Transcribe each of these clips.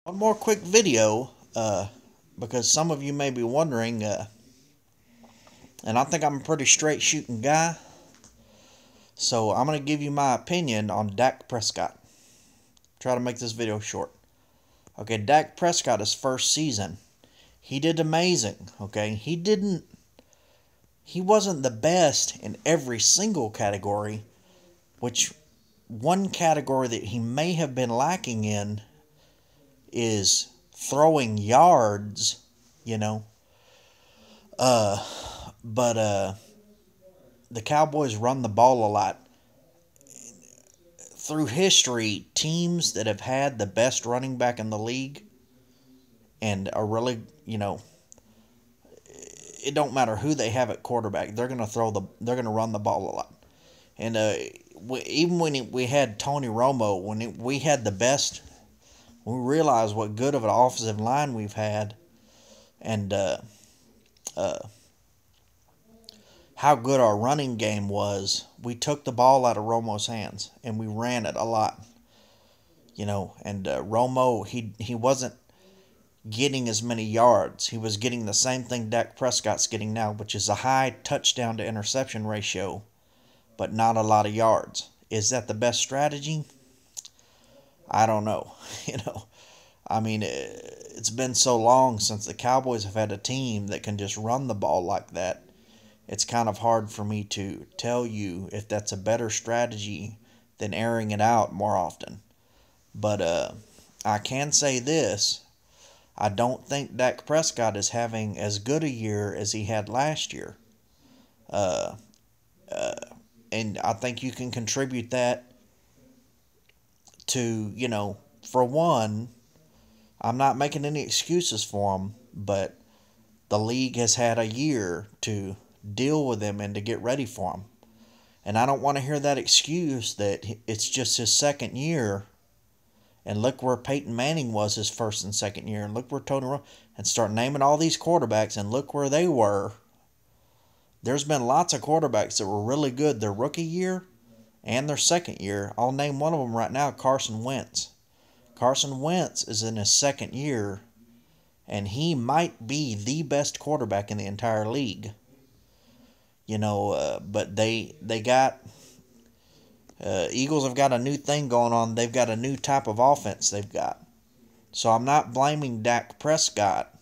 One more quick video, because some of you may be wondering, and I think I'm a pretty straight shooting guy, so I'm going to give you my opinion on Dak Prescott. Try to make this video short. Okay, Dak Prescott, his first season, he did amazing. Okay, he wasn't the best in every single category, which one category that he may have been lacking in is throwing yards, you know. But the Cowboys run the ball a lot. Through history, teams that have had the best running back in the league and are really, it don't matter who they have at quarterback, they're gonna run the ball a lot. And even when we had Tony Romo, we had the best, we realized what good of an offensive line we've had, and how good our running game was. We took the ball out of Romo's hands and we ran it a lot. And Romo, he wasn't getting as many yards. He was getting the same thing Dak Prescott's getting now, which is a high touchdown to interception ratio, but not a lot of yards. Is that the best strategy? I don't know. I mean, it's been so long since the Cowboys have had a team that can just run the ball like that. It's kind of hard for me to tell you if that's a better strategy than airing it out more often. But I can say this. I don't think Dak Prescott is having as good a year as he had last year. Uh, and I think you can contribute that to, for one, I'm not making any excuses for him, but the league has had a year to deal with him and to get ready for him. And I don't want to hear that excuse that it's just his second year. And look where Peyton Manning was his first and second year. And look where Tony Romo. And start naming all these quarterbacks and look where they were. There's been lots of quarterbacks that were really good their rookie year and their second year. I'll name one of them right now, Carson Wentz. Carson Wentz is in his second year, and he might be the best quarterback in the entire league. But they got Eagles have got a new thing going on. They've got a new type of offense they've got. So I'm not blaming Dak Prescott.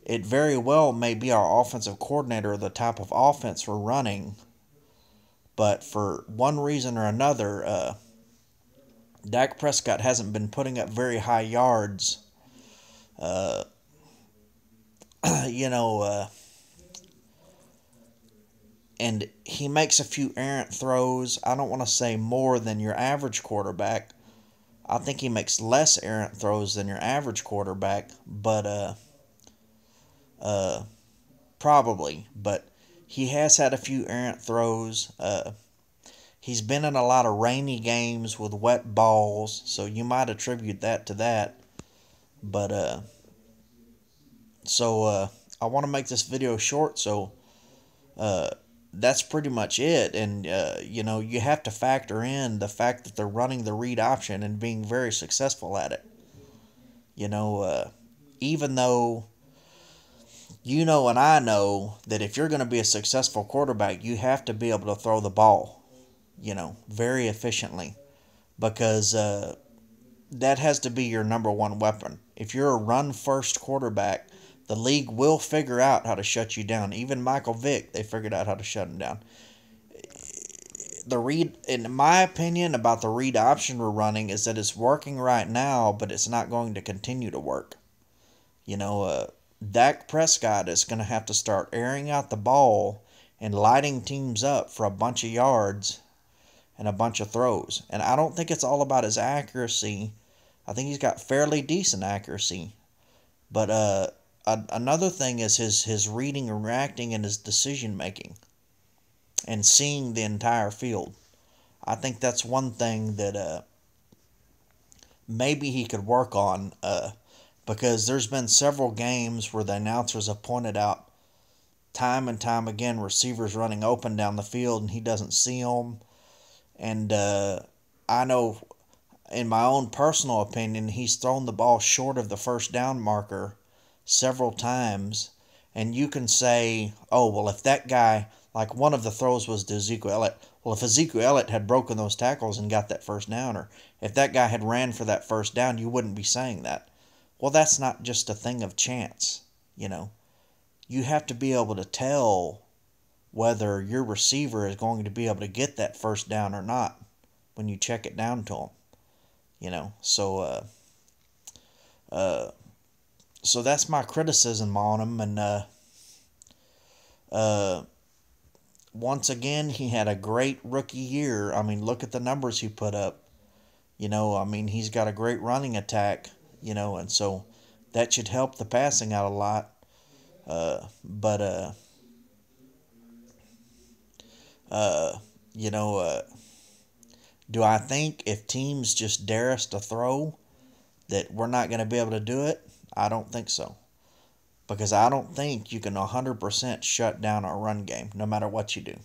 It very well may be our offensive coordinator, the type of offense we're running. But for one reason or another, Dak Prescott hasn't been putting up very high yards. Uh, you know, and he makes a few errant throws. I don't want to say more than your average quarterback. I think he makes less errant throws than your average quarterback, but probably. But he has had a few errant throws. He's been in a lot of rainy games with wet balls, so you might attribute that to that. But I want to make this video short, so that's pretty much it. And you have to factor in the fact that they're running the read option and being very successful at it. Even though and I know that if you're going to be a successful quarterback, you have to be able to throw the ball, very efficiently, because that has to be your number one weapon. If you're a run-first quarterback, the league will figure out how to shut you down. Even Michael Vick, they figured out how to shut him down. In my opinion, about the read option we're running is that it's working right now, but it's not going to continue to work. Dak Prescott is going to have to start airing out the ball and lighting teams up for a bunch of yards and a bunch of throws. And I don't think it's all about his accuracy. I think he's got fairly decent accuracy. But another thing is his reading and reacting and his decision making and seeing the entire field. I think that's one thing that maybe he could work on, because there's been several games where the announcers have pointed out time and time again receivers running open down the field and he doesn't see them. And I know in my own personal opinion, he's thrown the ball short of the first down marker several times. And you can say, oh, well, if that guy, like one of the throws was to Ezekiel Elliott, well, if Ezekiel Elliott had broken those tackles and got that first down, or if that guy had ran for that first down, you wouldn't be saying that. Well, that's not just a thing of chance, you know. You have to be able to tell whether your receiver is going to be able to get that first down or not when you check it down to him, you know. So that's my criticism on him. And once again, he had a great rookie year. I mean, look at the numbers he put up. You know, I mean, he's got a great running attack, you know, and so that should help the passing out a lot. But you know, do I think if teams just dare us to throw that we're not going to be able to do it? I don't think so. Because I don't think you can 100% shut down our run game, no matter what you do.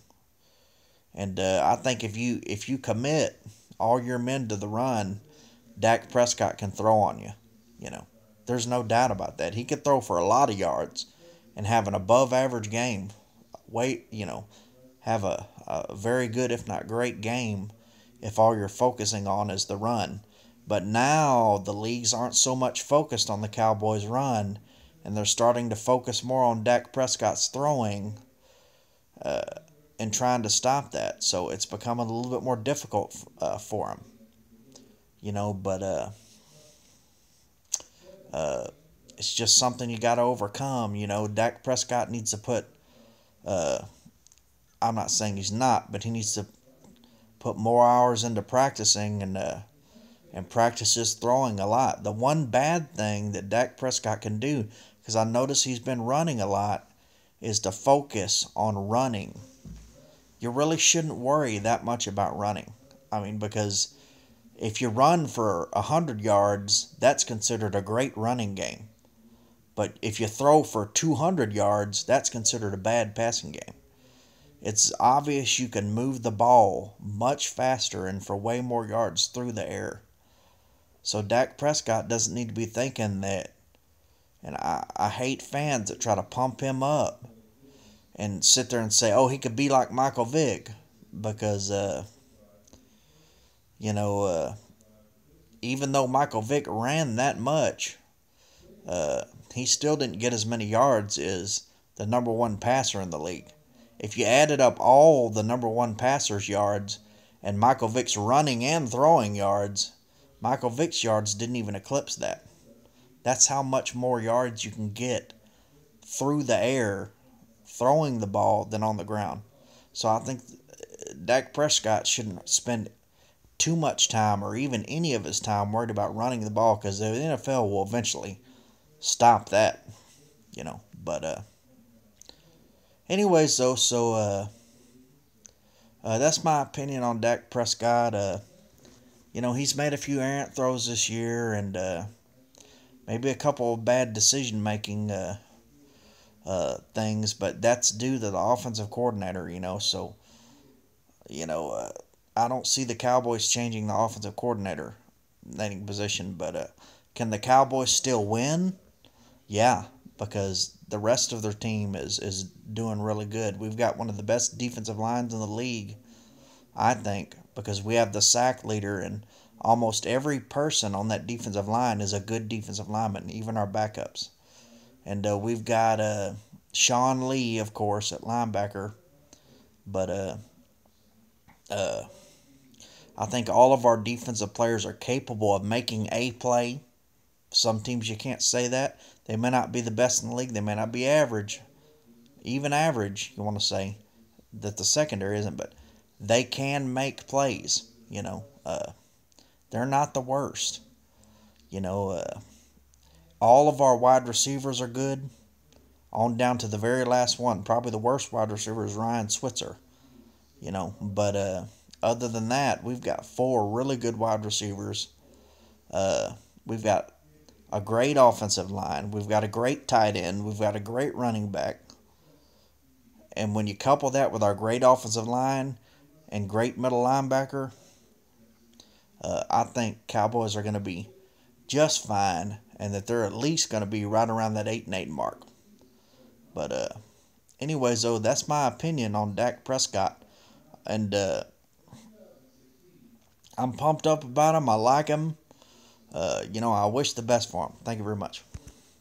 And I think if you commit all your men to the run, Dak Prescott can throw on you. You know, there's no doubt about that. He could throw for a lot of yards and have an above-average game. Have a very good, if not great game, if all you're focusing on is the run. But now the leagues aren't so much focused on the Cowboys' run, and they're starting to focus more on Dak Prescott's throwing and trying to stop that. So it's becoming a little bit more difficult for him. You know, but it's just something you got to overcome. You know, Dak Prescott needs to put, I'm not saying he's not, but he needs to put more hours into practicing and practice his throwing a lot. The one bad thing that Dak Prescott can do, because I notice he's been running a lot, is to focus on running. You really shouldn't worry that much about running. I mean, because if you run for 100 yards, that's considered a great running game. But if you throw for 200 yards, that's considered a bad passing game. It's obvious you can move the ball much faster and for way more yards through the air. So Dak Prescott doesn't need to be thinking that, and I hate fans that try to pump him up and sit there and say, oh, he could be like Michael Vick, because, even though Michael Vick ran that much, he still didn't get as many yards as the number one passer in the league. If you added up all the number one passer's yards and Michael Vick's running and throwing yards, Michael Vick's yards didn't even eclipse that. That's how much more yards you can get through the air throwing the ball than on the ground. So I think Dak Prescott shouldn't spend too much time or even any of his time worried about running the ball, because the NFL will eventually stop that, you know. But anyways, though, so that's my opinion on Dak Prescott. He's made a few errant throws this year, and maybe a couple of bad decision-making things, but that's due to the offensive coordinator, So, I don't see the Cowboys changing the offensive coordinator position, but can the Cowboys still win? Yeah, because the rest of their team is doing really good. We've got one of the best defensive lines in the league, I think, because we have the sack leader, and almost every person on that defensive line is a good defensive lineman, even our backups. And we've got Sean Lee, of course, at linebacker. But I think all of our defensive players are capable of making a play. Some teams you can't say that. They may not be the best in the league. They may not be average. Even average, you want to say, that the secondary isn't. But they can make plays, They're not the worst. All of our wide receivers are good, on down to the very last one. Probably the worst wide receiver is Ryan Switzer, But other than that, we've got 4 really good wide receivers. We've got a great offensive line. We've got a great tight end. We've got a great running back. And when you couple that with our great offensive line and great middle linebacker, I think Cowboys are going to be just fine, and that they're at least going to be right around that 8-8 mark. But anyways, though, that's my opinion on Dak Prescott, and I'm pumped up about him. I like him. I wish the best for him. Thank you very much.